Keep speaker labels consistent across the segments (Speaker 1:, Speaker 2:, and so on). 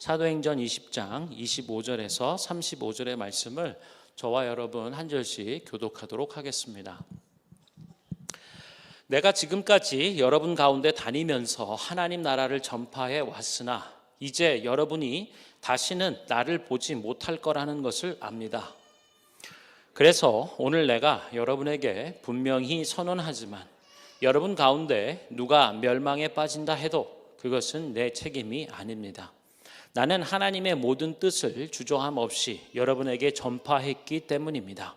Speaker 1: 사도행전 20장 25절에서 35절의 말씀을 저와 여러분 한 절씩 교독하도록 하겠습니다. 내가 지금까지 여러분 가운데 다니면서 하나님 나라를 전파해 왔으나 이제 여러분이 다시는 나를 보지 못할 거라는 것을 압니다. 그래서 오늘 내가 여러분에게 분명히 선언하지만 여러분 가운데 누가 멸망에 빠진다 해도 그것은 내 책임이 아닙니다. 나는 하나님의 모든 뜻을 주저함 없이 여러분에게 전파했기 때문입니다.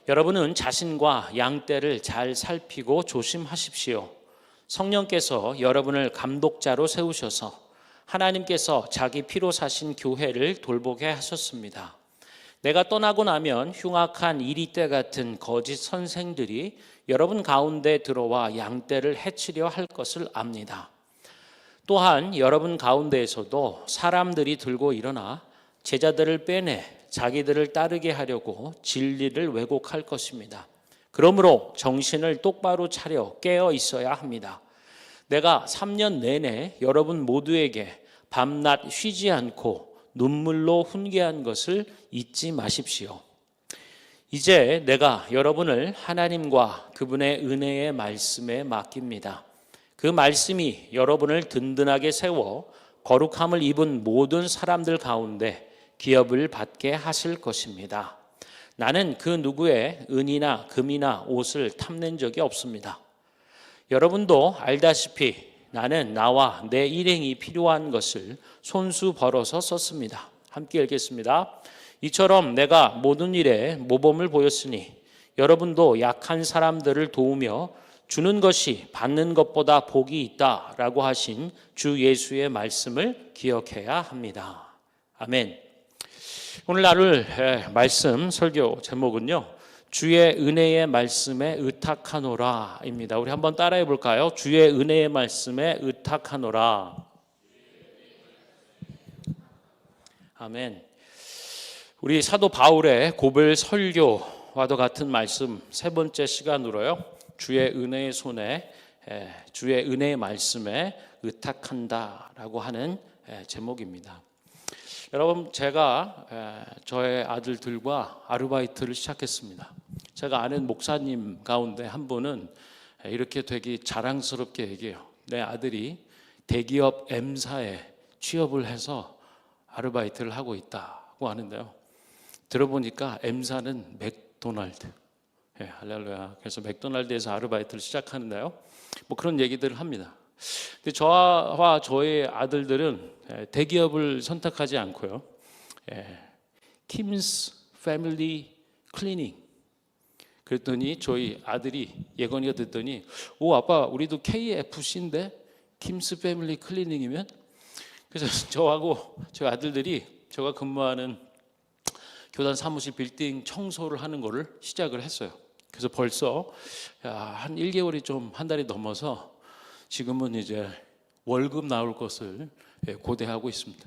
Speaker 1: 여러분은 자신과 양떼를 잘 살피고 조심하십시오. 성령께서 여러분을 감독자로 세우셔서 하나님께서 자기 피로 사신 교회를 돌보게 하셨습니다. 내가 떠나고 나면 흉악한 이리떼 같은 거짓 선생들이 여러분 가운데 들어와 양떼를 해치려 할 것을 압니다. 또한 여러분 가운데에서도 사람들이 들고 일어나 제자들을 빼내 자기들을 따르게 하려고 진리를 왜곡할 것입니다. 그러므로 정신을 똑바로 차려 깨어 있어야 합니다. 내가 3년 내내 여러분 모두에게 밤낮 쉬지 않고 눈물로 훈계한 것을 잊지 마십시오. 이제 내가 여러분을 하나님과 그분의 은혜의 말씀에 맡깁니다. 그 말씀이 여러분을 든든하게 세워 거룩함을 입은 모든 사람들 가운데 기업을 받게 하실 것입니다. 나는 그 누구의 은이나 금이나 옷을 탐낸 적이 없습니다. 여러분도 알다시피 나는 나와 내 일행이 필요한 것을 손수 벌어서 썼습니다. 함께 읽겠습니다. 이처럼 내가 모든 일에 모범을 보였으니 여러분도 약한 사람들을 도우며 주는 것이 받는 것보다 복이 있다라고 하신 주 예수의 말씀을 기억해야 합니다. 아멘. 오늘 나눌 말씀 설교 제목은요, 주의 은혜의 말씀에 의탁하노라입니다. 우리 한번 따라해 볼까요? 주의 은혜의 말씀에 의탁하노라. 아멘. 우리 사도 바울의 고별 설교와도 같은 말씀 세 번째 시간으로요, 주의 은혜의 손에 주의 은혜의 말씀에 의탁한다라고 하는 제목입니다. 여러분, 제가 저의 아들들과 아르바이트를 시작했습니다. 제가 아는 목사님 가운데 한 분은 이렇게 되게 자랑스럽게 얘기해요. 내 아들이 대기업 M사에 취업을 해서 아르바이트를 하고 있다고 하는데요. 들어보니까 M사는 맥도날드. 할렐루야. 그래서 맥도날드에서 아르바이트를 시작하는데요. 뭐 그런 얘기들을 합니다. 근데 저와 저의 아들들은 대기업을 선택하지 않고요, 킴스 패밀리 클리닝. 그랬더니 저희 아들이 예건이가 듣더니, 오 아빠, 우리도 KFC인데 킴스 패밀리 클리닝이면? 그래서 저하고 저희 아들들이 제가 근무하는 교단 사무실 빌딩 청소를 하는 거를 시작을 했어요. 그래서 벌써 한 1개월이 좀 한 달이 넘어서 지금은 이제 월급 나올 것을 고대하고 있습니다.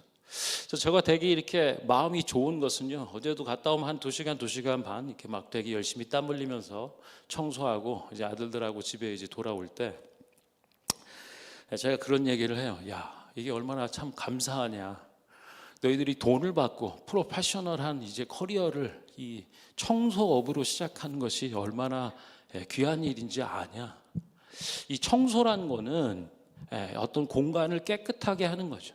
Speaker 1: 그래서 제가 되게 이렇게 마음이 좋은 것은요, 어제도 갔다 오면 한 2시간 반 이렇게 막 되게 열심히 땀 흘리면서 청소하고 이제 아들들하고 집에 이제 돌아올 때 제가 그런 얘기를 해요. 야, 이게 얼마나 참 감사하냐. 너희들이 돈을 받고 프로페셔널한 이제 커리어를 이 청소업으로 시작하는 것이 얼마나 귀한 일인지 아냐. 이 청소란 거는 어떤 공간을 깨끗하게 하는 거죠.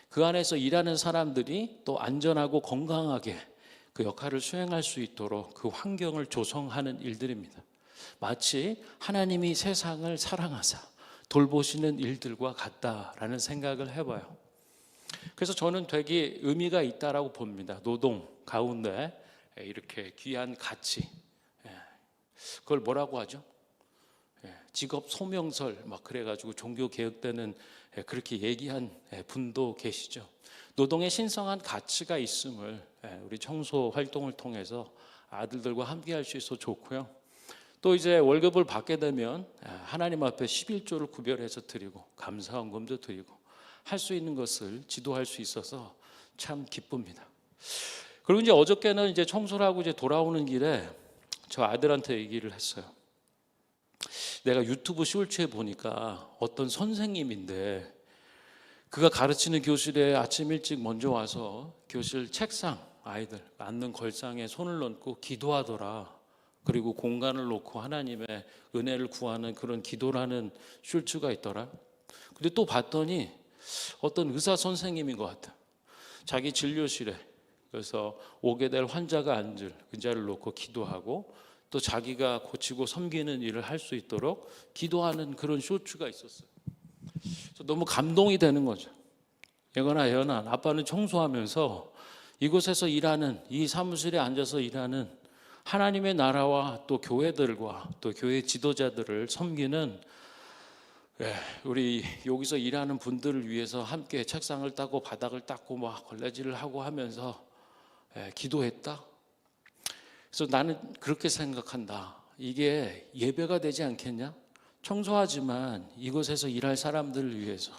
Speaker 1: 그 안에서 일하는 사람들이 또 안전하고 건강하게 그 역할을 수행할 수 있도록 그 환경을 조성하는 일들입니다. 마치 하나님이 세상을 사랑하사 돌보시는 일들과 같다라는 생각을 해봐요. 그래서 저는 되게 의미가 있다라고 봅니다. 노동 가운데 이렇게 귀한 가치, 그걸 뭐라고 하죠? 직업 소명설 막 그래가지고 종교 개혁 때는 그렇게 얘기한 분도 계시죠. 노동의 신성한 가치가 있음을 우리 청소 활동을 통해서 아들들과 함께 할 수 있어서 좋고요. 또 이제 월급을 받게 되면 하나님 앞에 11조를 구별해서 드리고 감사헌금도 드리고 할 수 있는 것을 지도할 수 있어서 참 기쁩니다. 그리고 이제 어저께는 이제 청소를 하고 이제 돌아오는 길에 저 아들한테 얘기를 했어요. 내가 유튜브 쇼츠에 보니까 어떤 선생님인데 그가 가르치는 교실에 아침 일찍 먼저 와서 교실 책상, 아이들 앉는 걸상에 손을 얹고 기도하더라. 그리고 공간을 놓고 하나님의 은혜를 구하는 그런 기도라는 슐츠가 있더라. 근데 또 봤더니 어떤 의사 선생님인 것 같아. 자기 진료실에 그래서 오게 될 환자가 앉을 의자를 놓고 기도하고 또 자기가 고치고 섬기는 일을 할 수 있도록 기도하는 그런 쇼츠가 있었어요. 너무 감동이 되는 거죠. 예거나 예언아, 아빠는 청소하면서 이곳에서 일하는, 이 사무실에 앉아서 일하는 하나님의 나라와 또 교회들과 또 교회 지도자들을 섬기는, 우리 여기서 일하는 분들을 위해서 함께 책상을 닦고 바닥을 닦고 막 걸레질을 하고 하면서 기도했다. 그래서 나는 그렇게 생각한다. 이게 예배가 되지 않겠냐? 청소하지만 이곳에서 일할 사람들을 위해서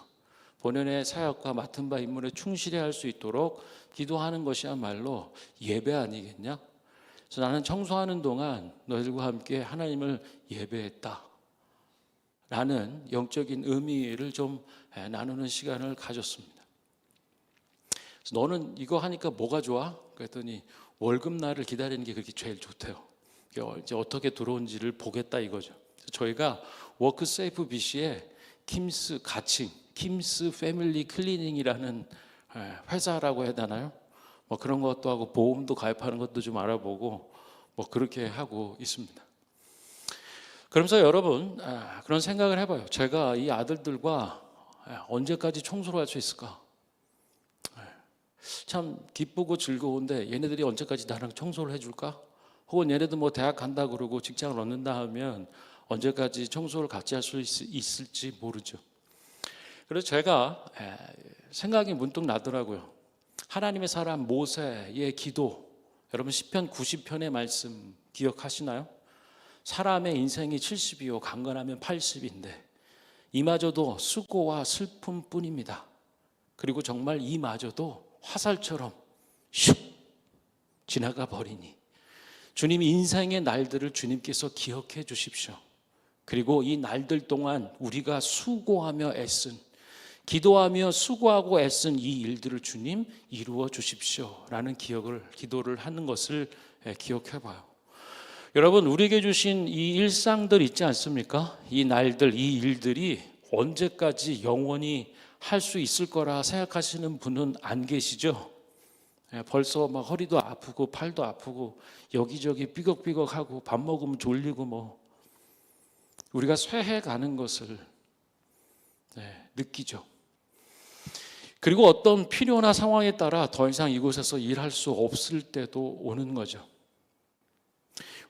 Speaker 1: 본연의 사역과 맡은 바 임무에 충실히 할 수 있도록 기도하는 것이야말로 예배 아니겠냐? 그래서 나는 청소하는 동안 너희들과 함께 하나님을 예배했다 라는 영적인 의미를 좀 나누는 시간을 가졌습니다. 그래서 너는 이거 하니까 뭐가 좋아? 그랬더니 월급날을 기다리는 게 그렇게 제일 좋대요. 이제 어떻게 들어온지를 보겠다 이거죠. 그래서 저희가 워크세이프 BC에 킴스 가칭, 킴스 패밀리 클리닝이라는 회사라고 해야 되나요? 뭐 그런 것도 하고 보험도 가입하는 것도 좀 알아보고 뭐 그렇게 하고 있습니다. 그러면서 여러분 그런 생각을 해봐요. 제가 이 아들들과 언제까지 청소를 할 수 있을까? 참 기쁘고 즐거운데 얘네들이 언제까지 나랑 청소를 해줄까? 혹은 얘네들 뭐 대학 간다 그러고 직장을 얻는다 하면 언제까지 청소를 같이 할 수 있을지 모르죠. 그래서 제가 생각이 문득 나더라고요. 하나님의 사람 모세의 기도, 여러분 시편 90편의 말씀 기억하시나요? 사람의 인생이 70이요 강건하면 80인데 이마저도 수고와 슬픔뿐입니다. 그리고 정말 이마저도 화살처럼 슉 지나가 버리니 주님 인생의 날들을 주님께서 기억해 주십시오. 그리고 이 날들 동안 우리가 수고하며 애쓴, 기도하며 수고하고 애쓴 이 일들을 주님 이루어 주십시오 라는 기도를 하는 것을 기억해 봐요. 여러분 우리에게 주신 이 일상들 있지 않습니까? 이 날들, 이 일들이 언제까지 영원히 할 수 있을 거라 생각하시는 분은 안 계시죠? 벌써 막 허리도 아프고 팔도 아프고 여기저기 삐걱삐걱하고 밥 먹으면 졸리고 뭐 우리가 쇠해 가는 것을 느끼죠. 그리고 어떤 필요나 상황에 따라 더 이상 이곳에서 일할 수 없을 때도 오는 거죠.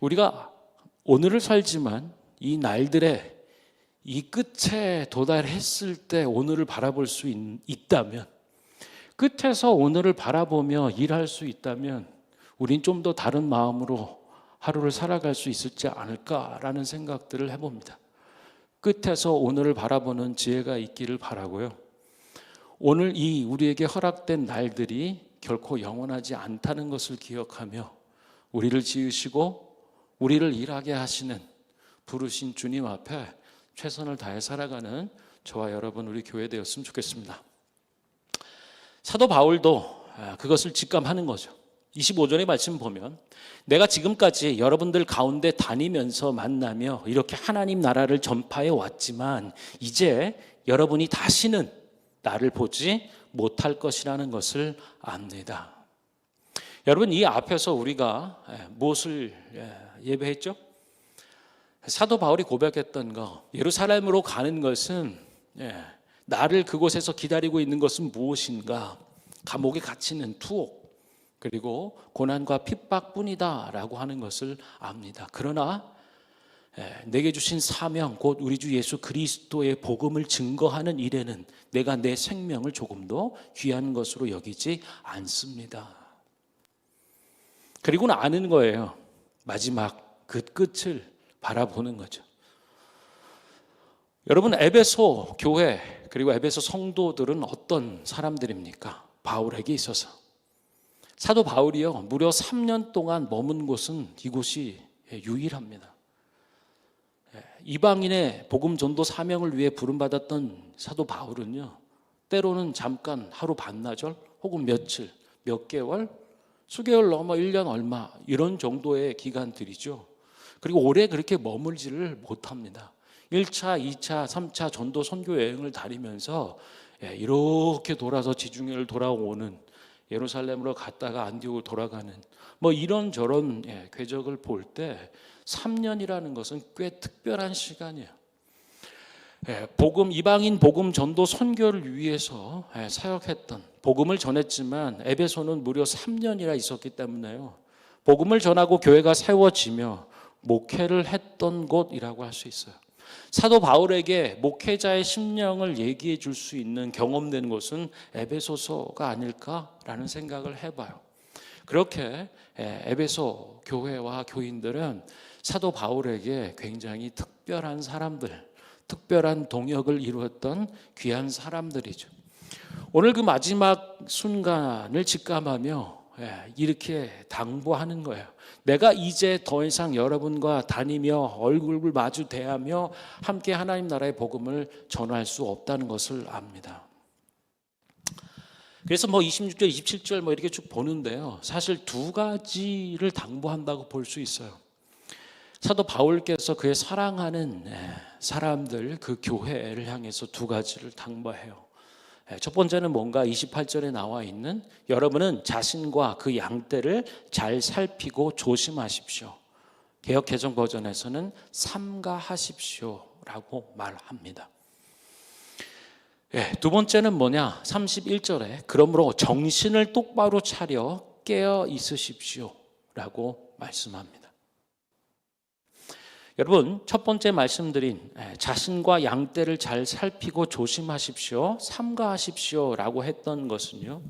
Speaker 1: 우리가 오늘을 살지만 이 날들의 이 끝에 도달했을 때 오늘을 바라볼 수 있다면, 끝에서 오늘을 바라보며 일할 수 있다면 우린 좀 더 다른 마음으로 하루를 살아갈 수 있을지 않을까라는 생각들을 해봅니다. 끝에서 오늘을 바라보는 지혜가 있기를 바라고요. 오늘 이 우리에게 허락된 날들이 결코 영원하지 않다는 것을 기억하며 우리를 지으시고 우리를 일하게 하시는 부르신 주님 앞에 최선을 다해 살아가는 저와 여러분 우리 교회 되었으면 좋겠습니다. 사도 바울도 그것을 직감하는 거죠. 25절의 말씀 보면 내가 지금까지 여러분들 가운데 다니면서 만나며 이렇게 하나님 나라를 전파해 왔지만 이제 여러분이 다시는 나를 보지 못할 것이라는 것을 압니다. 여러분 이 앞에서 우리가 무엇을 예배했죠? 사도 바울이 고백했던 거, 예루살렘으로 가는 것은 나를 그곳에서 기다리고 있는 것은 무엇인가? 감옥에 갇히는 투옥 그리고 고난과 핍박뿐이다 라고 하는 것을 압니다. 그러나 내게 주신 사명 곧 우리 주 예수 그리스도의 복음을 증거하는 일에는 내가 내 생명을 조금도 귀한 것으로 여기지 않습니다. 그리고는 아는 거예요. 마지막 그 끝을 바라보는 거죠. 여러분 에베소 교회 그리고 에베소 성도들은 어떤 사람들입니까? 바울에게 있어서 사도 바울이요 무려 3년 동안 머문 곳은 이곳이 유일합니다. 이방인의 복음 전도 사명을 위해 부름받았던 사도 바울은요 때로는 잠깐 하루 반나절 혹은 며칠, 몇 개월, 수개월 넘어 1년 얼마 이런 정도의 기간들이죠. 그리고 오래 그렇게 머물지를 못합니다. 1차, 2차, 3차 전도 선교 여행을 다니면서 이렇게 돌아서 지중해를 돌아오는, 예루살렘으로 갔다가 안디옥으로 돌아가는 뭐 이런저런 궤적을 볼 때 3년이라는 것은 꽤 특별한 시간이에요. 복음, 이방인 복음 전도 선교를 위해서 사역했던, 복음을 전했지만 에베소는 무려 3년이나 있었기 때문에요. 복음을 전하고 교회가 세워지며 목회를 했던 곳이라고 할 수 있어요. 사도 바울에게 목회자의 심령을 얘기해 줄 수 있는 경험되는 곳은 에베소서가 아닐까라는 생각을 해봐요. 그렇게 에베소 교회와 교인들은 사도 바울에게 굉장히 특별한 사람들, 특별한 동역을 이루었던 귀한 사람들이죠. 오늘 그 마지막 순간을 직감하며 이렇게 당부하는 거예요. 내가 이제 더 이상 여러분과 다니며 얼굴을 마주 대하며 함께 하나님 나라의 복음을 전할 수 없다는 것을 압니다. 그래서 26절, 27절 이렇게 쭉 보는데요. 사실 두 가지를 당부한다고 볼 수 있어요. 사도 바울께서 그의 사랑하는 사람들, 그 교회를 향해서 두 가지를 당부해요. 첫 번째는 뭔가 28절에 나와 있는, 여러분은 자신과 그 양떼를 잘 살피고 조심하십시오. 개역 개정 버전에서는 삼가하십시오라고 말합니다. 두 번째는 뭐냐? 31절에 그러므로 정신을 똑바로 차려 깨어 있으십시오라고 말씀합니다. 여러분, 첫 번째 말씀드린 자신과 양떼를 잘 살피고 조심하십시오, 삼가하십시오라고 했던 것은요,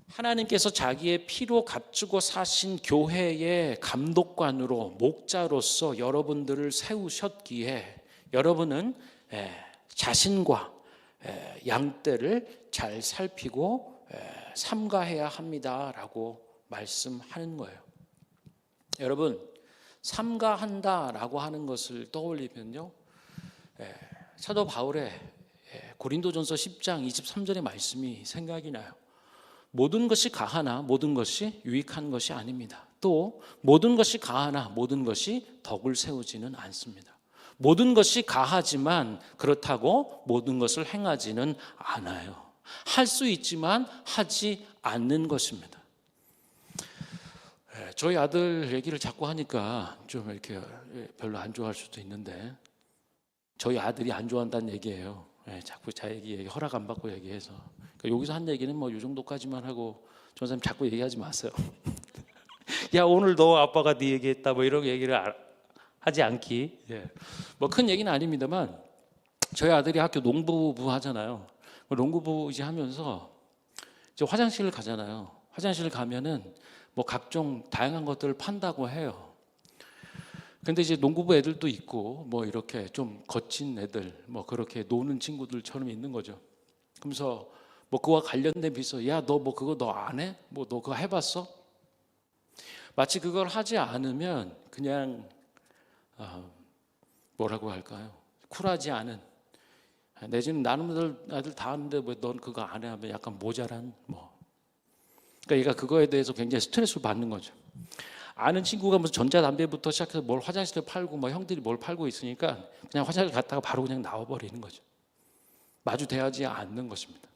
Speaker 1: 하나님께서 자기의 피로 값주고 사신 교회의 감독관으로, 목자로서 여러분들을 세우셨기에 여러분은 자신과 양떼를 잘 살피고 삼가해야 합니다라고 말씀하는 거예요. 여러분, 삼가한다라고 하는 것을 떠올리면요, 사도 바울의 고린도전서 10장 23절의 말씀이 생각이 나요. 모든 것이 가하나 모든 것이 유익한 것이 아닙니다. 또 모든 것이 가하나 모든 것이 덕을 세우지는 않습니다. 모든 것이 가하지만 그렇다고 모든 것을 행하지는 않아요. 할 수 있지만 하지 않는 것입니다. 저희 아들 얘기를 자꾸 하니까 좀 이렇게 별로 안 좋아할 수도 있는데, 저희 아들이 안 좋아한다는 얘기예요. 자꾸 자기 허락 안 받고 얘기해서. 그러니까 여기서 한 얘기는 이 정도까지만 하고, 전사님 자꾸 얘기하지 마세요. 야, 오늘 너 아빠가 네 얘기했다 이런 얘기를 하지 않기. 큰 얘기는 아닙니다만, 저희 아들이 학교 농부부 하잖아요. 농구부 이제 하면서 이제 화장실을 가잖아요. 화장실을 가면은 각종 다양한 것들을 판다고 해요. 근데 이제 농구부 애들도 있고 이렇게 좀 거친 애들, 그렇게 노는 친구들처럼 있는 거죠. 그러면서 그와 관련된 비서, 야, 너 그거 너 안 해? 너 그거 해봤어? 마치 그걸 하지 않으면 그냥 뭐라고 할까요? 쿨하지 않은, 내지는 나는 아들 다 하는데 왜 넌 그거 안 해? 하면 약간 모자란 그러니까 얘가 그거에 대해서 굉장히 스트레스를 받는 거죠. 아는 친구가 무슨 전자담배부터 시작해서 뭘 화장실에 팔고 형들이 뭘 팔고 있으니까 그냥 화장실 갔다가 바로 그냥 나와버리는 거죠. 마주 대하지 않는 것입니다.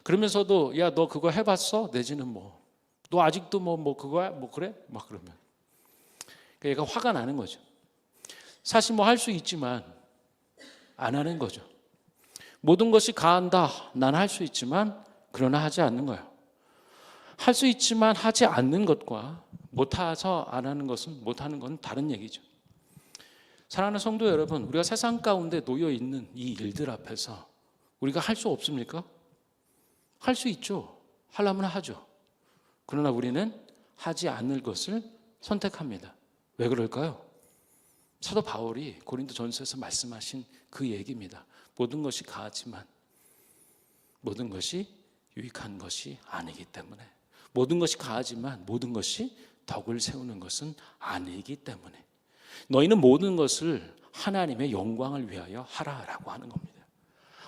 Speaker 1: 그러면서도, 야, 너 그거 해봤어? 내지는 너 아직도 그거야? 그래? 그러면 그러니까 얘가 화가 나는 거죠. 사실 할 수 있지만 안 하는 거죠. 모든 것이 가한다. 난 할 수 있지만 그러나 하지 않는 거예요. 할 수 있지만 하지 않는 것과 못해서 안 하는 것은, 못하는 건 다른 얘기죠. 사랑하는 성도 여러분, 우리가 세상 가운데 놓여 있는 이 일들 앞에서 우리가 할 수 없습니까? 할 수 있죠. 하려면 하죠. 그러나 우리는 하지 않을 것을 선택합니다. 왜 그럴까요? 사도 바울이 고린도전서에서 말씀하신 그 얘기입니다. 모든 것이 가하지만 모든 것이 유익한 것이 아니기 때문에, 모든 것이 가하지만 모든 것이 덕을 세우는 것은 아니기 때문에 너희는 모든 것을 하나님의 영광을 위하여 하라라고 하는 겁니다.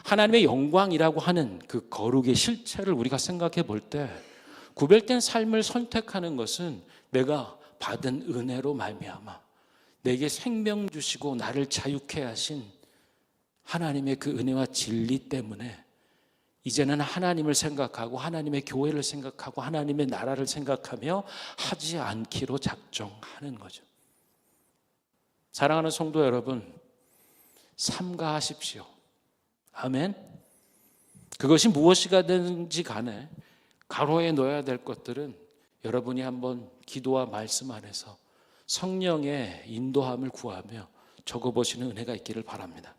Speaker 1: 하나님의 영광이라고 하는 그 거룩의 실체를 우리가 생각해 볼 때 구별된 삶을 선택하는 것은 내가 받은 은혜로 말미암아 내게 생명 주시고 나를 자유케 하신 하나님의 그 은혜와 진리 때문에 이제는 하나님을 생각하고 하나님의 교회를 생각하고 하나님의 나라를 생각하며 하지 않기로 작정하는 거죠. 사랑하는 성도 여러분, 삼가하십시오. 아멘. 그것이 무엇이가 되는지 간에 가로에 넣어야 될 것들은 여러분이 한번 기도와 말씀 안에서 성령의 인도함을 구하며 적어보시는 은혜가 있기를 바랍니다.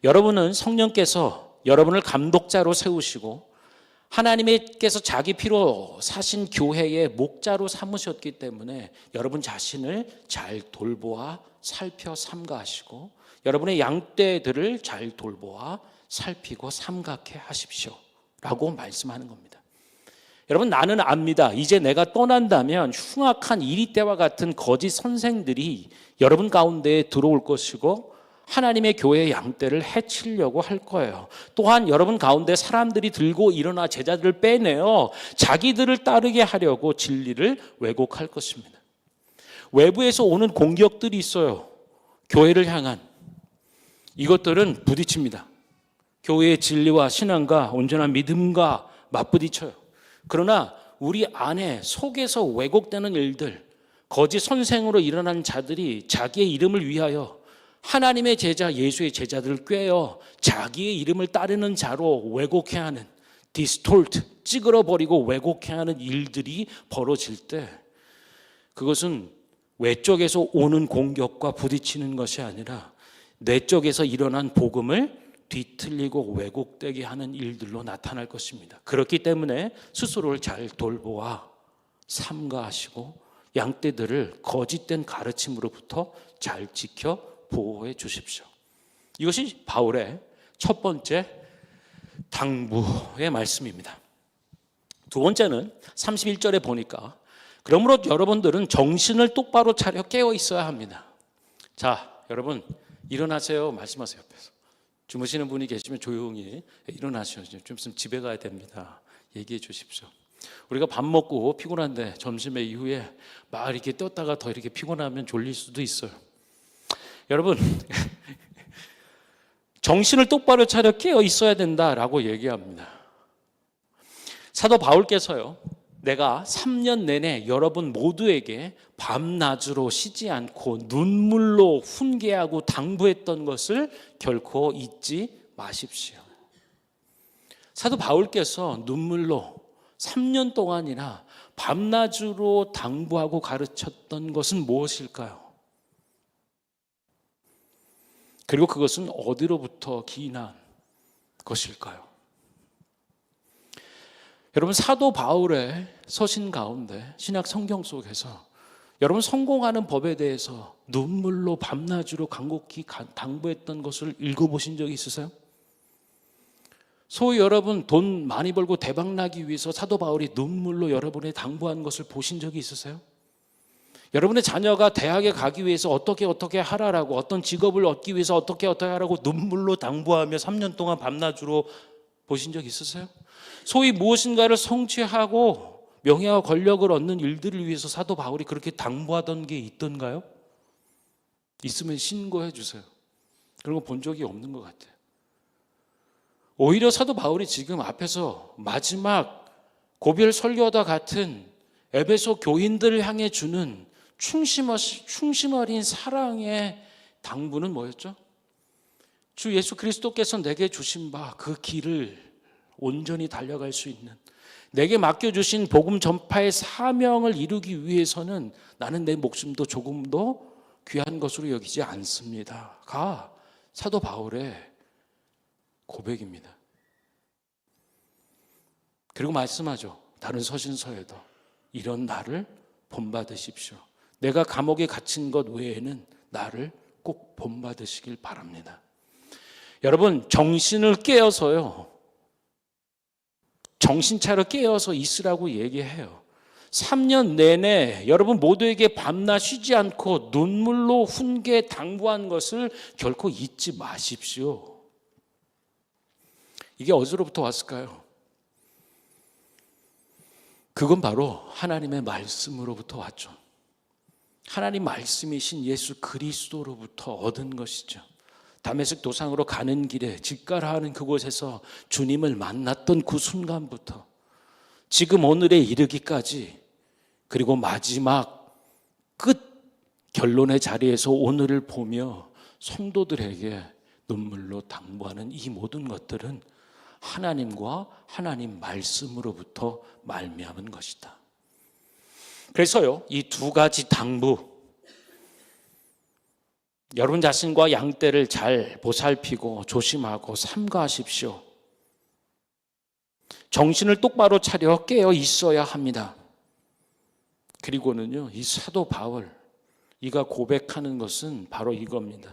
Speaker 1: 여러분은 성령께서 여러분을 감독자로 세우시고 하나님께서 자기 피로 사신 교회의 목자로 삼으셨기 때문에 여러분 자신을 잘 돌보아 살펴 삼가하시고 여러분의 양떼들을 잘 돌보아 살피고 삼각해 하십시오 라고 말씀하는 겁니다. 여러분, 나는 압니다. 이제 내가 떠난다면 흉악한 이리떼와 같은 거짓 선생들이 여러분 가운데에 들어올 것이고 하나님의 교회의 양떼를 해치려고 할 거예요. 또한 여러분 가운데 사람들이 들고 일어나 제자들을 빼내어 자기들을 따르게 하려고 진리를 왜곡할 것입니다. 외부에서 오는 공격들이 있어요. 교회를 향한. 이것들은 부딪힙니다. 교회의 진리와 신앙과 온전한 믿음과 맞부딪혀요. 그러나 우리 안에 속에서 왜곡되는 일들, 거짓 선생으로 일어난 자들이 자기의 이름을 위하여 하나님의 제자, 예수의 제자들을 꿰어 자기의 이름을 따르는 자로 왜곡해 하는, 디스톨트, 찌그러버리고 왜곡해 하는 일들이 벌어질 때 그것은 외적에서 오는 공격과 부딪히는 것이 아니라 내적에서 일어난 복음을 뒤틀리고 왜곡되게 하는 일들로 나타날 것입니다. 그렇기 때문에 스스로를 잘 돌보아 삼가하시고 양떼들을 거짓된 가르침으로부터 잘 지켜 보호해 주십시오. 이것이 바울의 첫 번째 당부의 말씀입니다. 두 번째는 31절에 보니까 그러므로 여러분들은 정신을 똑바로 차려 깨어 있어야 합니다. 자, 여러분 일어나세요. 말씀하세요. 옆에서. 주무시는 분이 계시면 조용히 일어나시죠. 좀 있으면 집에 가야 됩니다. 얘기해 주십시오. 우리가 밥 먹고 피곤한데 점심에 이후에 막 이렇게 떴다가 더 이렇게 피곤하면 졸릴 수도 있어요. 여러분 정신을 똑바로 차려 깨어 있어야 된다라고 얘기합니다. 사도 바울께서요, 내가 3년 내내 여러분 모두에게 밤낮으로 쉬지 않고 눈물로 훈계하고 당부했던 것을 결코 잊지 마십시오. 사도 바울께서 눈물로 3년 동안이나 밤낮으로 당부하고 가르쳤던 것은 무엇일까요? 그리고 그것은 어디로부터 기인한 것일까요? 여러분, 사도 바울의 서신 가운데 신약 성경 속에서 여러분 성공하는 법에 대해서 눈물로 밤낮으로 간곡히 당부했던 것을 읽어보신 적이 있으세요? 소위 여러분 돈 많이 벌고 대박나기 위해서 사도 바울이 눈물로 여러분의 당부한 것을 보신 적이 있으세요? 여러분의 자녀가 대학에 가기 위해서 어떻게 하라라고, 어떤 직업을 얻기 위해서 어떻게 하라고 눈물로 당부하며 3년 동안 밤낮으로 보신 적 있으세요? 소위 무엇인가를 성취하고 명예와 권력을 얻는 일들을 위해서 사도 바울이 그렇게 당부하던 게 있던가요? 있으면 신고해 주세요. 그런 거 본 적이 없는 것 같아요. 오히려 사도 바울이 지금 앞에서 마지막 고별 설교와 같은 에베소 교인들을 향해 주는 충심 어린 사랑의 당부는 뭐였죠? 주 예수 그리스도께서 내게 주신 바 그 길을 온전히 달려갈 수 있는, 내게 맡겨주신 복음 전파의 사명을 이루기 위해서는 나는 내 목숨도 조금도 귀한 것으로 여기지 않습니다가 사도 바울의 고백입니다. 그리고 말씀하죠. 다른 서신서에도 이런 나를 본받으십시오. 내가 감옥에 갇힌 것 외에는 나를 꼭 본받으시길 바랍니다. 여러분, 정신을 깨어서요, 정신 차려 깨어서 있으라고 얘기해요. 3년 내내 여러분 모두에게 밤낮 쉬지 않고 눈물로 훈계 당부한 것을 결코 잊지 마십시오. 이게 어디로부터 왔을까요? 그건 바로 하나님의 말씀으로부터 왔죠. 하나님 말씀이신 예수 그리스도로부터 얻은 것이죠. 다메섹 도상으로 가는 길에 직가라 하는 그곳에서 주님을 만났던 그 순간부터 지금 오늘에 이르기까지, 그리고 마지막 끝 결론의 자리에서 오늘을 보며 성도들에게 눈물로 당부하는 이 모든 것들은 하나님과 하나님 말씀으로부터 말미암은 것이다. 그래서요, 이 두 가지 당부, 여러분 자신과 양떼를 잘 보살피고 조심하고 삼가하십시오. 정신을 똑바로 차려 깨어 있어야 합니다. 그리고는요, 이 사도 바울, 이가 고백하는 것은 바로 이겁니다.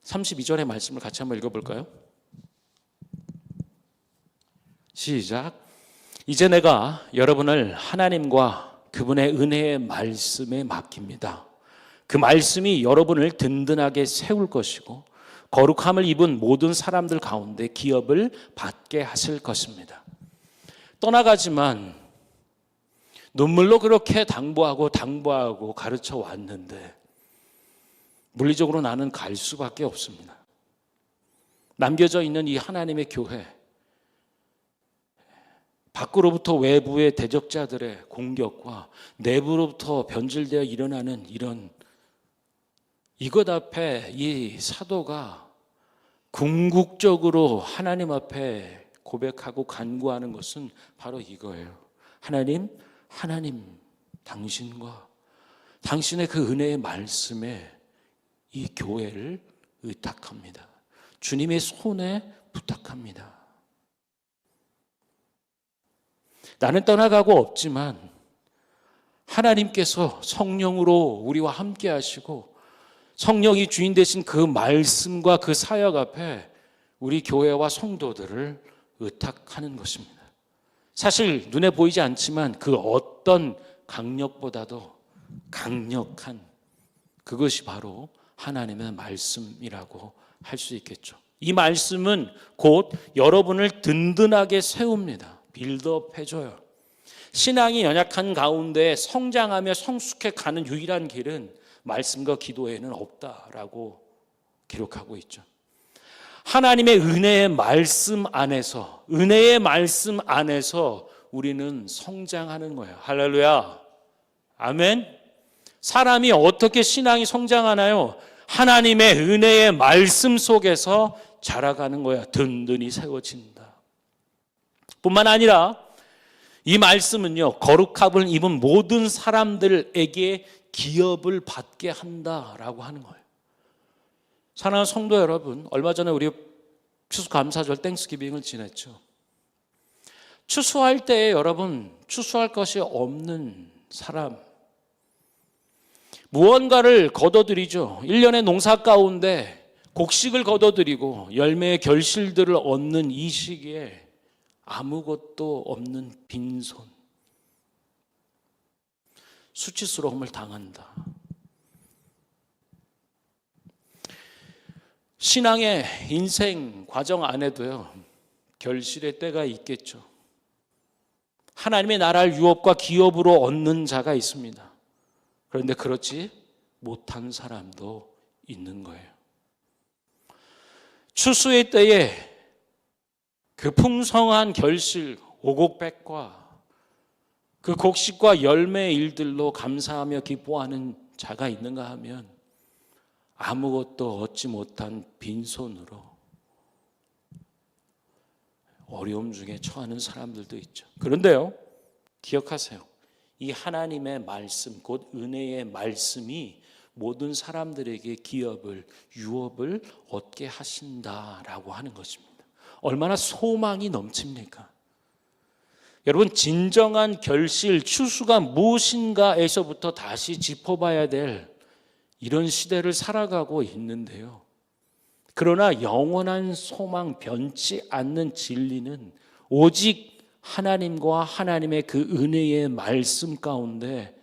Speaker 1: 32절의 말씀을 같이 한번 읽어볼까요? 시작. 이제 내가 여러분을 하나님과 그분의 은혜의 말씀에 맡깁니다. 그 말씀이 여러분을 든든하게 세울 것이고 거룩함을 입은 모든 사람들 가운데 기업을 받게 하실 것입니다. 떠나가지만 눈물로 그렇게 당부하고 가르쳐 왔는데 물리적으로 나는 갈 수밖에 없습니다. 남겨져 있는 이 하나님의 교회, 밖으로부터 외부의 대적자들의 공격과 내부로부터 변질되어 일어나는 이것 앞에 이 사도가 궁극적으로 하나님 앞에 고백하고 간구하는 것은 바로 이거예요. 하나님, 당신과 당신의 그 은혜의 말씀에 이 교회를 의탁합니다. 주님의 손에 부탁합니다. 나는 떠나가고 없지만 하나님께서 성령으로 우리와 함께 하시고 성령이 주인 되신 그 말씀과 그 사역 앞에 우리 교회와 성도들을 의탁하는 것입니다. 사실 눈에 보이지 않지만 그 어떤 강력보다도 강력한 그것이 바로 하나님의 말씀이라고 할 수 있겠죠. 이 말씀은 곧 여러분을 든든하게 세웁니다. 빌드업 해줘요. 신앙이 연약한 가운데 성장하며 성숙해 가는 유일한 길은 말씀과 기도에는 없다라고 기록하고 있죠. 하나님의 은혜의 말씀 안에서 우리는 성장하는 거예요. 할렐루야. 아멘. 사람이 어떻게 신앙이 성장하나요? 하나님의 은혜의 말씀 속에서 자라가는 거야. 든든히 세워진다. 뿐만 아니라 이 말씀은요, 거룩함을 입은 모든 사람들에게 기업을 받게 한다라고 하는 거예요. 사랑하는 성도 여러분, 얼마 전에 우리 추수감사절 땡스기빙을 지냈죠. 추수할 때에 여러분, 추수할 것이 없는 사람, 무언가를 거둬들이죠. 1년의 농사 가운데 곡식을 거둬들이고 열매의 결실들을 얻는 이 시기에 아무것도 없는 빈손, 수치스러움을 당한다. 신앙의 인생 과정 안에도요, 결실의 때가 있겠죠. 하나님의 나라를 유업과 기업으로 얻는 자가 있습니다. 그런데 그렇지 못한 사람도 있는 거예요. 추수의 때에 그 풍성한 결실, 오곡백과 그 곡식과 열매의 일들로 감사하며 기뻐하는 자가 있는가 하면 아무것도 얻지 못한 빈손으로 어려움 중에 처하는 사람들도 있죠. 그런데요, 기억하세요. 이 하나님의 말씀, 곧 은혜의 말씀이 모든 사람들에게 기업을, 유업을 얻게 하신다라고 하는 것입니다. 얼마나 소망이 넘칩니까? 여러분, 진정한 결실, 추수가 무엇인가에서부터 다시 짚어봐야 될 이런 시대를 살아가고 있는데요. 그러나 영원한 소망, 변치 않는 진리는 오직 하나님과 하나님의 그 은혜의 말씀 가운데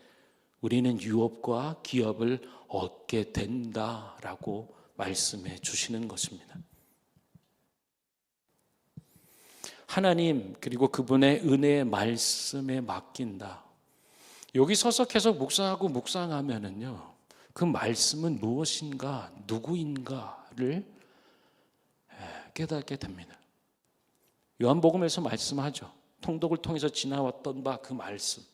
Speaker 1: 우리는 유업과 기업을 얻게 된다라고 말씀해 주시는 것입니다. 하나님 그리고 그분의 은혜의 말씀에 맡긴다. 여기 서서 계속 묵상하고 묵상하면은요, 그 말씀은 무엇인가, 누구인가를 깨닫게 됩니다. 요한복음에서 말씀하죠. 통독을 통해서 지나왔던 바 그 말씀,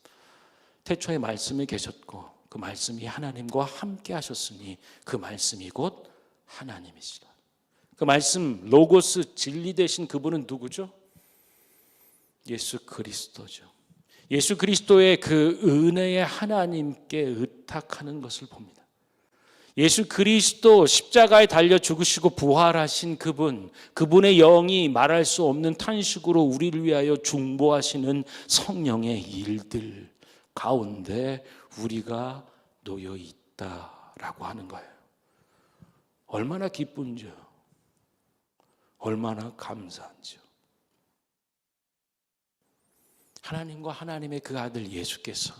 Speaker 1: 태초에 말씀이 계셨고 그 말씀이 하나님과 함께 하셨으니 그 말씀이 곧 하나님이시라. 그 말씀 로고스, 진리 되신 그분은 누구죠? 예수 그리스도죠. 예수 그리스도의 그 은혜의 하나님께 의탁하는 것을 봅니다. 예수 그리스도 십자가에 달려 죽으시고 부활하신 그분, 그분의 영이 말할 수 없는 탄식으로 우리를 위하여 중보하시는 성령의 일들 가운데 우리가 놓여 있다라고 하는 거예요. 얼마나 기쁜지요. 얼마나 감사한지요. 하나님과 하나님의 그 아들 예수께서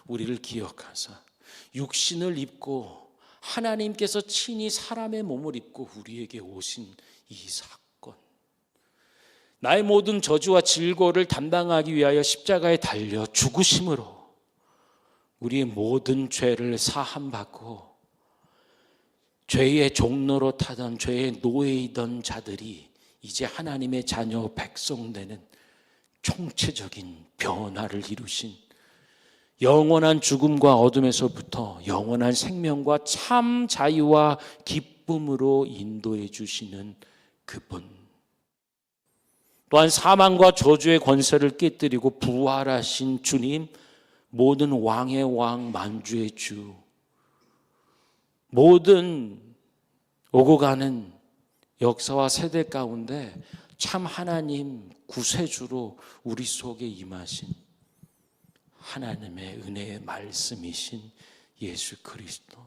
Speaker 1: 우리를 기억하사 육신을 입고 하나님께서 친히 사람의 몸을 입고 우리에게 오신 이 사건, 나의 모든 저주와 질고를 담당하기 위하여 십자가에 달려 죽으심으로 우리의 모든 죄를 사함받고 죄의 종로로 타던 죄의 노예이던 자들이 이제 하나님의 자녀 백성되는 총체적인 변화를 이루신, 영원한 죽음과 어둠에서부터 영원한 생명과 참 자유와 기쁨으로 인도해 주시는 그분, 또한 사망과 저주의 권세를 깨뜨리고 부활하신 주님, 모든 왕의 왕 만주의 주, 모든 오고 가는 역사와 세대 가운데 참 하나님 구세주로 우리 속에 임하신 하나님의 은혜의 말씀이신 예수 그리스도,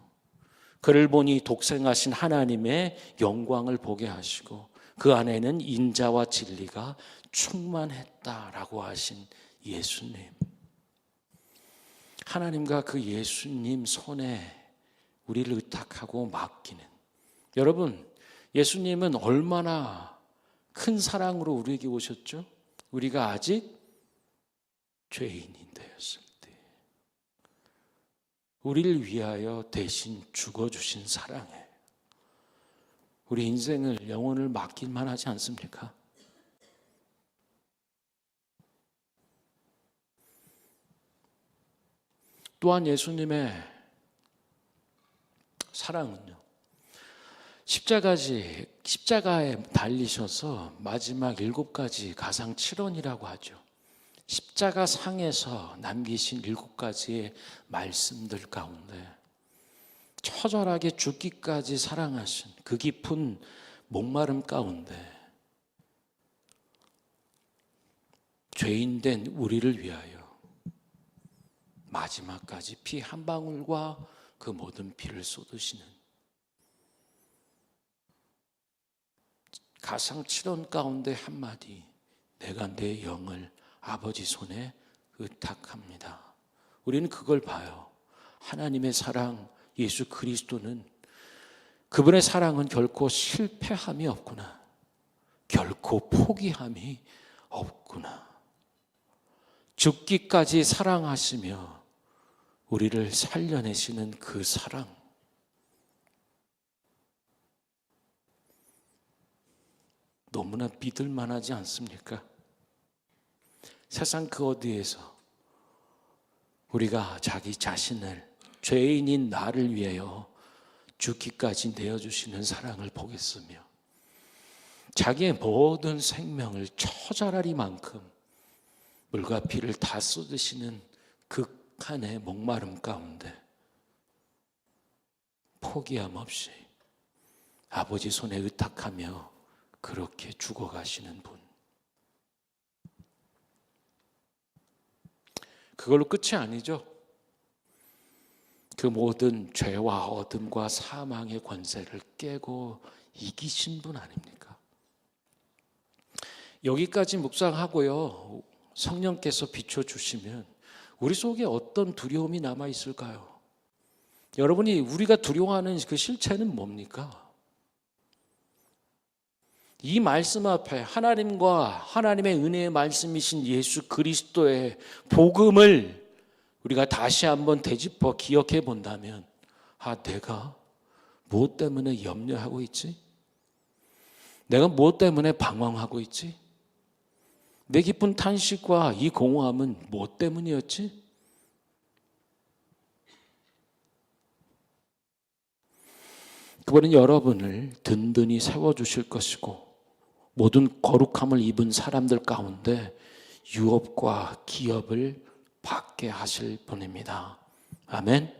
Speaker 1: 그를 보니 독생하신 하나님의 영광을 보게 하시고 그 안에는 인자와 진리가 충만했다라고 하신 예수님, 하나님과 그 예수님 손에 우리를 의탁하고 맡기는, 여러분, 예수님은 얼마나 큰 사랑으로 우리에게 오셨죠? 우리가 아직 죄인이 되었을 때 우리를 위하여 대신 죽어주신 사랑에 우리 인생을, 영혼을 맡길만 하지 않습니까? 또한 예수님의 사랑은요, 십자가에 달리셔서 마지막 7가지 가상칠언이라고 하죠. 십자가 상에서 남기신 7가지의 말씀들 가운데 처절하게 죽기까지 사랑하신 그 깊은 목마름 가운데 죄인된 우리를 위하여 마지막까지 피 한 방울과 그 모든 피를 쏟으시는 가상칠언 가운데 한마디, 내가 내 영을 아버지 손에 의탁합니다. 우리는 그걸 봐요. 하나님의 사랑, 예수 그리스도는, 그분의 사랑은 결코 실패함이 없구나, 결코 포기함이 없구나, 죽기까지 사랑하시며 우리를 살려내시는 그 사랑, 너무나 믿을 만하지 않습니까? 세상 그 어디에서 우리가 자기 자신을, 죄인인 나를 위하여 죽기까지 내어주시는 사랑을 보겠으며 자기의 모든 생명을 처자라리만큼 물과 피를 다 쏟으시는 극한의 목마름 가운데 포기함 없이 아버지 손에 의탁하며 그렇게 죽어가시는 분, 그걸로 끝이 아니죠. 그 모든 죄와 어둠과 사망의 권세를 깨고 이기신 분 아닙니까? 여기까지 묵상하고요, 성령께서 비춰주시면 우리 속에 어떤 두려움이 남아있을까요? 여러분이 우리가 두려워하는 그 실체는 뭡니까? 이 말씀 앞에 하나님과 하나님의 은혜의 말씀이신 예수 그리스도의 복음을 우리가 다시 한번 되짚어 기억해 본다면, 내가 무엇 때문에 염려하고 있지? 내가 무엇 때문에 방황하고 있지? 내 깊은 탄식과 이 공허함은 무엇 때문이었지? 그분은 여러분을 든든히 세워주실 것이고, 모든 거룩함을 입은 사람들 가운데 유업과 기업을 받게 하실 분입니다. 아멘.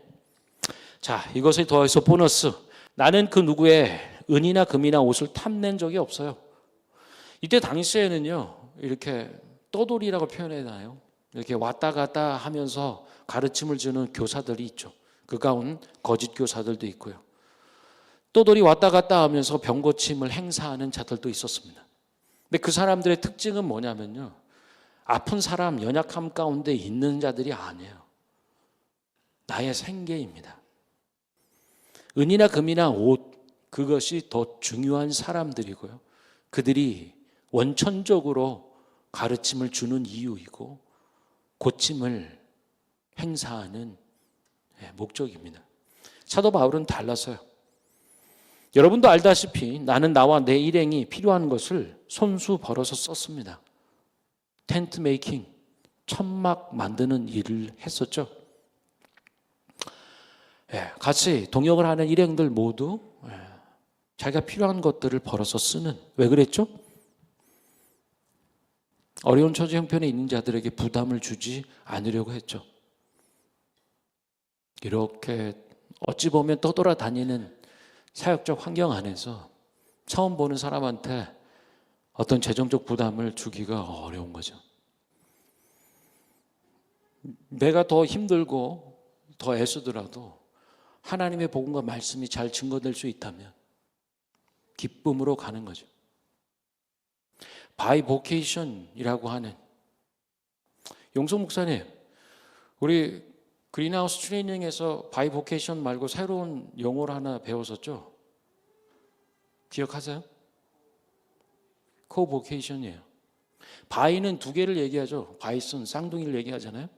Speaker 1: 자, 이것에 더해서 보너스. 나는 그 누구의 은이나 금이나 옷을 탐낸 적이 없어요. 이때 당시에는요, 이렇게 떠돌이라고 표현해놔요. 이렇게 왔다 갔다 하면서 가르침을 주는 교사들이 있죠. 그 가운 거짓 교사들도 있고요. 떠돌이 왔다 갔다 하면서 병고침을 행사하는 자들도 있었습니다. 근데 그 사람들의 특징은 뭐냐면요, 아픈 사람, 연약함 가운데 있는 자들이 아니에요. 나의 생계입니다. 은이나 금이나 옷, 그것이 더 중요한 사람들이고요. 그들이 원천적으로 가르침을 주는 이유이고 고침을 행사하는 목적입니다. 사도 바울은 달라서요. 여러분도 알다시피 나는 나와 내 일행이 필요한 것을 손수 벌어서 썼습니다. 텐트 메이킹, 천막 만드는 일을 했었죠. 같이 동역을 하는 일행들 모두 자기가 필요한 것들을 벌어서 쓰는, 왜 그랬죠? 어려운 처지 형편에 있는 자들에게 부담을 주지 않으려고 했죠. 이렇게 어찌 보면 떠돌아다니는 사역적 환경 안에서 처음 보는 사람한테 어떤 재정적 부담을 주기가 어려운 거죠. 내가 더 힘들고 더 애쓰더라도 하나님의 복음과 말씀이 잘 증거될 수 있다면 기쁨으로 가는 거죠. 바이보케이션이라고 하는, 용성 목사님, 우리 그린하우스 트레이닝에서 바이보케이션 말고 새로운 용어를 하나 배웠었죠? 기억하세요? 코보케이션이에요. 바이는 두 개를 얘기하죠. 바이슨, 쌍둥이를 얘기하잖아요.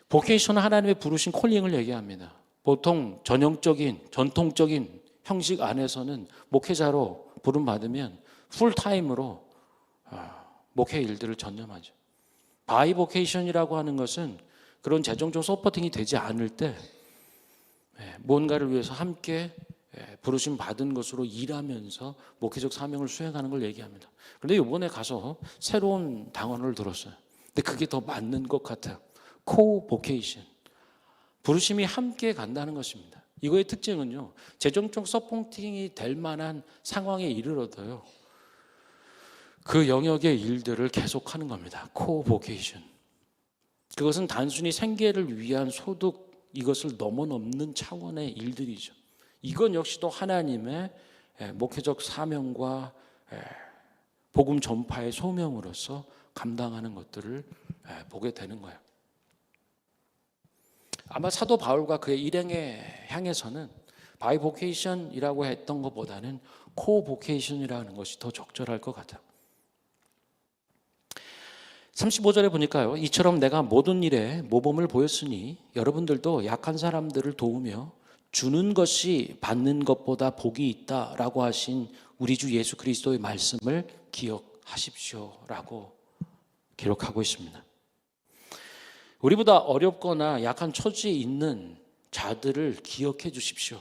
Speaker 1: 보케이션은 하나님의 부르신 콜링을 얘기합니다. 보통 전통적인 형식 안에서는 목회자로 부름받으면 풀타임으로 목회 일들을 전념하죠. 바이보케이션이라고 하는 것은 그런 재정적 서포팅이 되지 않을 때 뭔가를 위해서 함께 부르심 받은 것으로 일하면서 목회적 사명을 수행하는 걸 얘기합니다. 그런데 이번에 가서 새로운 단어를 들었어요. 근데 그게 더 맞는 것 같아요. 코보케이션, 부르심이 함께 간다는 것입니다. 이거의 특징은요, 재정적 서포팅이 될 만한 상황에 이르러도요, 그 영역의 일들을 계속하는 겁니다. 코보케이션. 그것은 단순히 생계를 위한 소득, 이것을 넘어넘는 차원의 일들이죠. 이건 역시도 하나님의 목회적 사명과 복음 전파의 소명으로서 감당하는 것들을 보게 되는 거예요. 아마 사도 바울과 그의 일행에 향해서는 바이보케이션이라고 했던 것보다는 코보케이션이라는 것이 더 적절할 것 같아요. 35절에 보니까요, 이처럼 내가 모든 일에 모범을 보였으니 여러분들도 약한 사람들을 도우며 주는 것이 받는 것보다 복이 있다라고 하신 우리 주 예수 그리스도의 말씀을 기억하십시오라고 기록하고 있습니다. 우리보다 어렵거나 약한 처지에 있는 자들을 기억해 주십시오.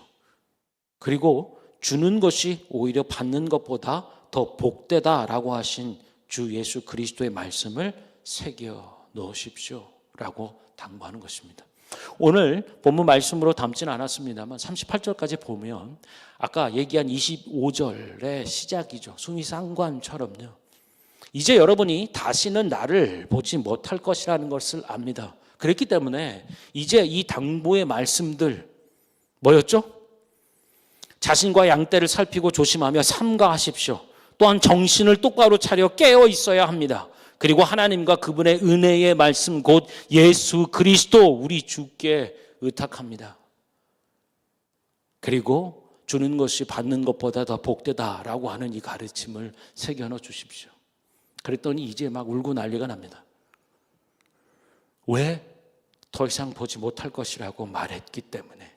Speaker 1: 그리고 주는 것이 오히려 받는 것보다 더 복되다라고 하신 주 예수 그리스도의 말씀을 새겨 넣으십시오라고 당부하는 것입니다. 오늘 본문 말씀으로 담지는 않았습니다만 38절까지 보면 아까 얘기한 25절의 시작이죠. 수미상관처럼요. 이제 여러분이 다시는 나를 보지 못할 것이라는 것을 압니다. 그렇기 때문에 이제 이 당부의 말씀들 뭐였죠? 자신과 양떼를 살피고 조심하며 삼가하십시오. 또한 정신을 똑바로 차려 깨어 있어야 합니다. 그리고 하나님과 그분의 은혜의 말씀 곧 예수 그리스도 우리 주께 의탁합니다. 그리고 주는 것이 받는 것보다 더 복되다라고 하는 이 가르침을 새겨넣어 주십시오. 그랬더니 이제 막 울고 난리가 납니다. 왜? 더 이상 보지 못할 것이라고 말했기 때문에.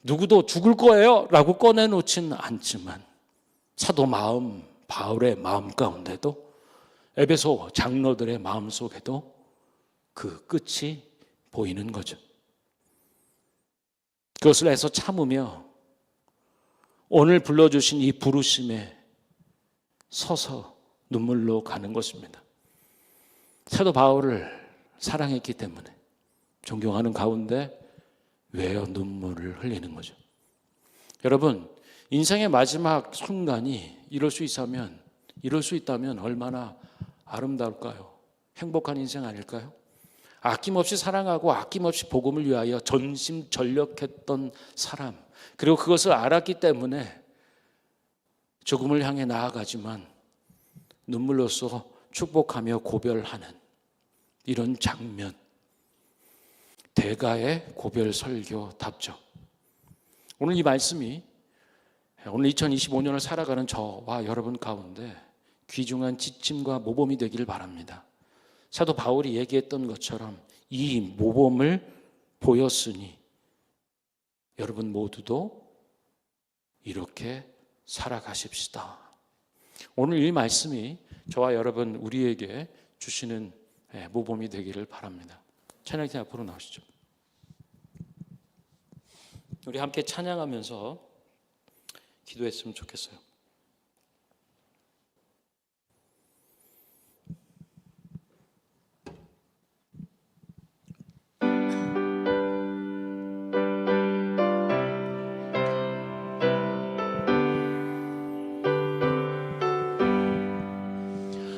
Speaker 1: 누구도 죽을 거예요 라고 꺼내놓지는 않지만 사도 바울의 마음 가운데도, 에베소 장로들의 마음 속에도 그 끝이 보이는 거죠. 그것을 애써 참으며 오늘 불러주신 이 부르심에 서서 눈물로 가는 것입니다. 사도 바울을 사랑했기 때문에 존경하는 가운데 외어 눈물을 흘리는 거죠. 여러분, 인생의 마지막 순간이 이럴 수 있다면 얼마나 아름다울까요? 행복한 인생 아닐까요? 아낌없이 사랑하고 아낌없이 복음을 위하여 전심전력했던 사람, 그리고 그것을 알았기 때문에 죽음을 향해 나아가지만 눈물로써 축복하며 고별하는 이런 장면, 대가의 고별 설교답죠. 오늘 이 말씀이 오늘 2025년을 살아가는 저와 여러분 가운데 귀중한 지침과 모범이 되기를 바랍니다. 사도 바울이 얘기했던 것처럼 이 모범을 보였으니 여러분 모두도 이렇게 살아가십시다. 오늘 이 말씀이 저와 여러분 우리에게 주시는 모범이 되기를 바랍니다. 찬양팀 앞으로 나오시죠. 우리 함께 찬양하면서 기도했으면 좋겠어요.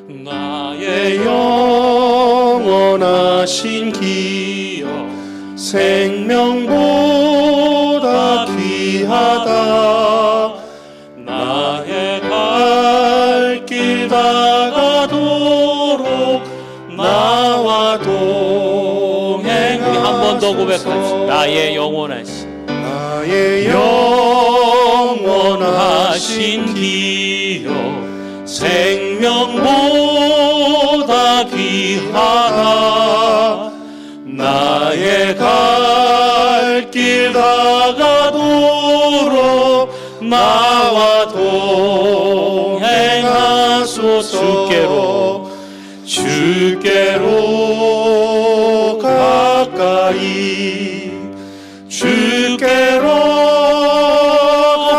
Speaker 2: 나의 영원하신 기여 생명보다 귀하다. 나의 갈 길 다가도록 나와 동행하소서.
Speaker 1: 우리 한 번 더 고백합시다. 나의
Speaker 2: 영원하신 기여 생명보다 귀하다. 나의 갈 길 다가도록 나와 동행하소서. 주께로 가까이 주께로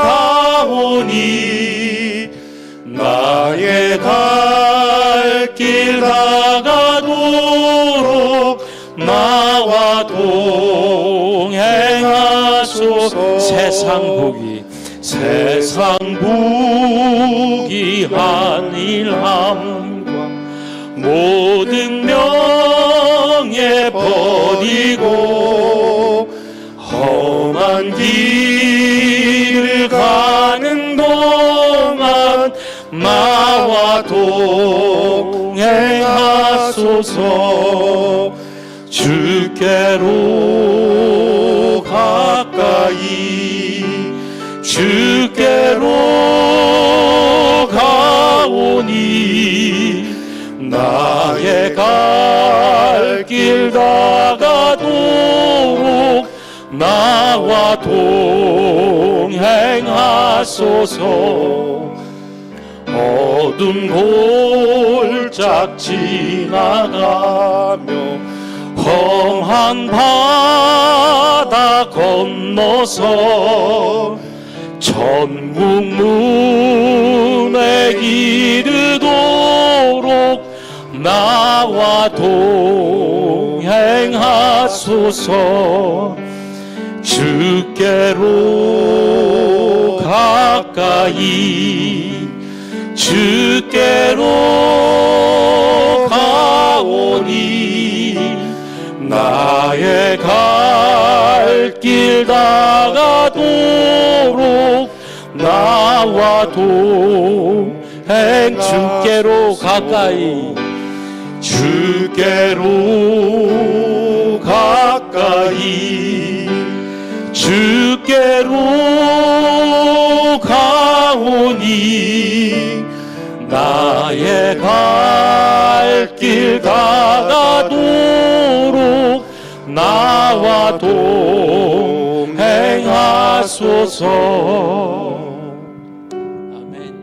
Speaker 2: 가오니 나의 갈 길 다가도록 나와 동행하소서. 세상 부귀 한일함과 모든 명예 버리고 험한 길을 가는 동안 나와 동행하소서. 주께로 가까이 주께로 가오니 나의 갈 길 다가도록 나와 동행하소서. 어둠 골짝 지나가며 험한 바다 건너서 천국 문에 이르도록 나와 동행하소서. 주께로 가까이 주께로 가오니 나의 갈 길 다가도록 나와 동행. 주께로 가까이 주께로 가까이 주께로 다가오니 나의 갈 길 다가도록 나와 동행하소서.
Speaker 1: 아멘.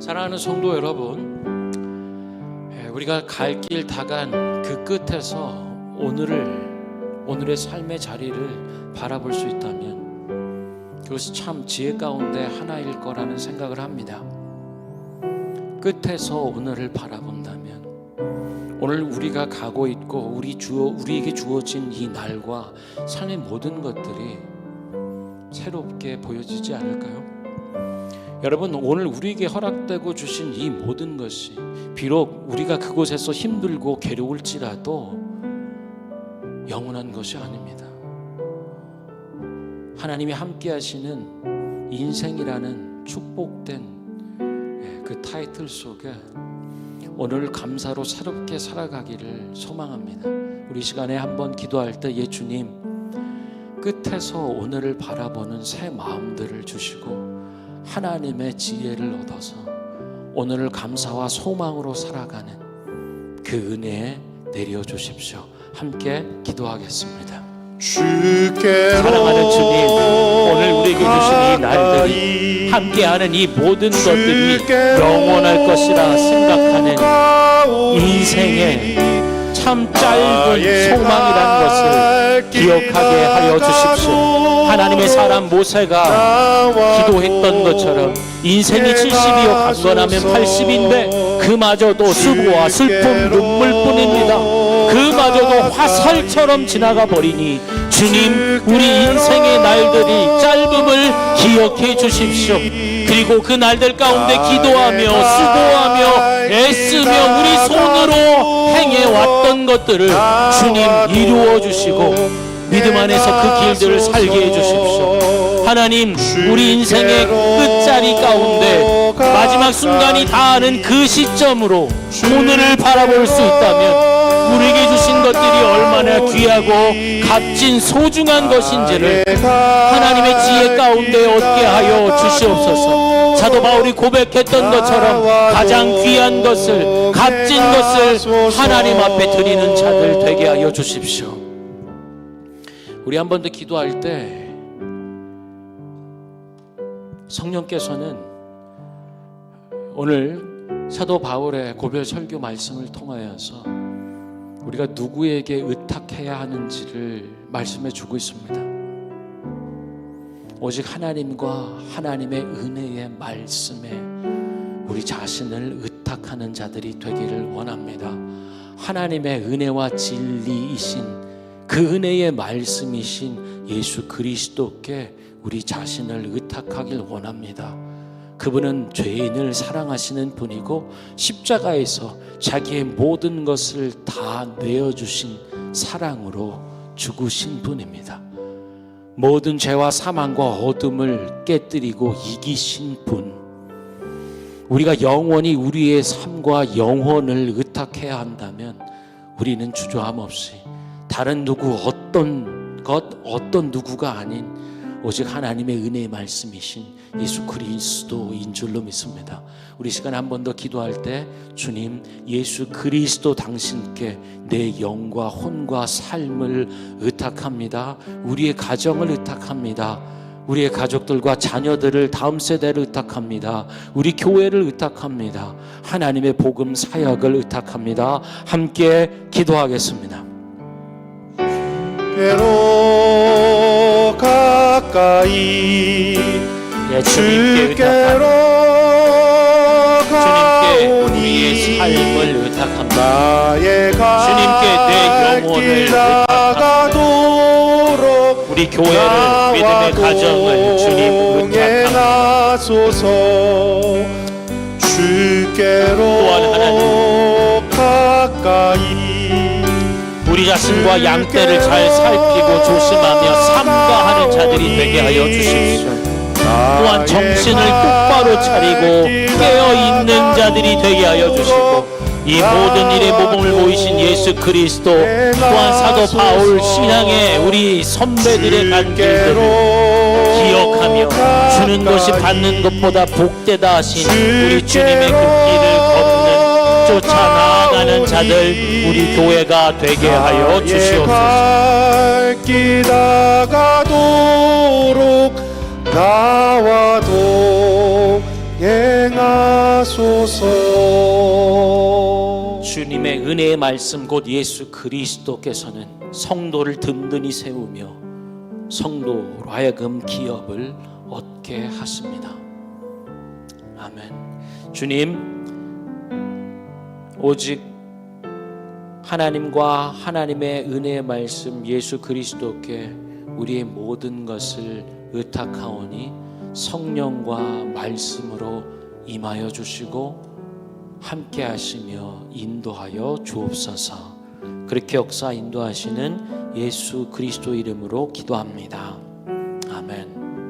Speaker 1: 사랑하는 성도 여러분, 우리가 갈 길 다간 그 끝에서 오늘의 삶의 자리를 바라볼 수 있다면 그것이 참 지혜 가운데 하나일 거라는 생각을 합니다. 끝에서 오늘을 바라본다면 오늘 우리가 가고 있고 우리에게 주어진 이 날과 삶의 모든 것들이 새롭게 보여지지 않을까요? 여러분, 오늘 우리에게 허락되고 주신 이 모든 것이 비록 우리가 그곳에서 힘들고 괴로울지라도 영원한 것이 아닙니다. 하나님이 함께 하시는 인생이라는 축복된 그 타이틀 속에 오늘 감사로 새롭게 살아가기를 소망합니다. 우리 시간에 한번 기도할 때 주님, 끝에서 오늘을 바라보는 새 마음들을 주시고 하나님의 지혜를 얻어서 오늘을 감사와 소망으로 살아가는 그 은혜에 내려주십시오. 함께 기도하겠습니다.
Speaker 2: 사랑하는 주님, 오늘 우리에게 주신 이 날들이 함께하는 이 모든 것들이 영원할 것이라 생각하는 인생의 참 짧은 소망이라는 것을 기억하게 하여 주십시오. 하나님의 사람 모세가 기도했던 것처럼 인생이 70이요 강건하면 80인데 그마저도 수고와 슬픔 눈물뿐입니다. 그마저도 화살처럼 지나가 버리니 주님, 우리 인생의 날들이 짧음을 기억해 주십시오. 그리고 그 날들 가운데 기도하며 수고하며 애쓰며 우리 손으로 행해왔던 것들을 주님 이루어 주시고 믿음 안에서 그 길들을 살게 해주십시오. 하나님, 우리 인생의 끝자리 가운데 마지막 순간이 닿는 그 시점으로 오늘을 바라볼 수 있다면 우리에게 주신 것들이 얼마나 귀하고 값진 소중한 것인지를 하나님의 지혜 가운데 얻게 하여 주시옵소서. 사도 바울이 고백했던 것처럼 가장 귀한 것을, 값진 것을 하나님 앞에 드리는 자들 되게 하여 주십시오. 우리 한 번 더 기도할 때 성령께서는 오늘 사도 바울의 고별 설교 말씀을 통하여서 우리가 누구에게 의탁해야 하는지를 말씀해 주고 있습니다. 오직 하나님과 하나님의 은혜의 말씀에 우리 자신을 의탁하는 자들이 되기를 원합니다. 하나님의 은혜와 진리이신 그 은혜의 말씀이신 예수 그리스도께 우리 자신을 의탁하길 원합니다. 그분은 죄인을 사랑하시는 분이고 십자가에서 자기의 모든 것을 다 내어주신 사랑으로 죽으신 분입니다. 모든 죄와 사망과 어둠을 깨뜨리고 이기신 분, 우리가 영원히 우리의 삶과 영혼을 의탁해야 한다면 우리는 주저함 없이 다른 누구 어떤 누구가 아닌 오직 하나님의 은혜의 말씀이신 예수 그리스도인 줄로 믿습니다. 우리 시간 한 번 더 기도할 때 주님, 예수 그리스도 당신께 내 영과 혼과 삶을 의탁합니다. 우리의 가정을 의탁합니다. 우리의 가족들과 자녀들을 다음 세대를 의탁합니다. 우리 교회를 의탁합니다. 하나님의 복음 사역을 의탁합니다. 함께 기도하겠습니다. 주께로 가까이 주께로
Speaker 1: 주님께 우리의 삶을 의탁합니다. 주님께 내 영혼을 의탁합니다. 우리 교회를, 믿음의 가정을 주님 의탁합니다.
Speaker 2: 주께로
Speaker 1: 또한 하나님,
Speaker 2: 가까이
Speaker 1: 우리 자신과 양떼를 잘 살피고 조심하며 삼가하는 자들이 되게 하여 주십시오. 또한 정신을 똑바로 차리고 깨어있는 자들이 되게 하여 주시고 이 모든 일에 모범을 보이신 예수 그리스도, 또한 사도 바울 신앙의 우리 선배들의 간 길들을 기억하는
Speaker 2: 생각하며 주는 것이 받는 것보다 복되다 하신 우리 주님의 그 길을 걷는 쫓아 나아가는 자들 우리 교회가 되게 하여 주시옵소서.
Speaker 3: 갈 길 다가도록 나와 동행하소서.
Speaker 2: 주님의 은혜의 말씀 곧 예수 그리스도께서는 성도를 든든히 세우며 성도로 하여금 기업을 얻게 하십니다. 아멘. 주님, 오직 하나님과 하나님의 은혜의 말씀 예수 그리스도께 우리의 모든 것을 의탁하오니 성령과 말씀으로 임하여 주시고 함께 하시며 인도하여 주옵소서. 그렇게 역사 인도하시는 예수 그리스도 이름으로 기도합니다.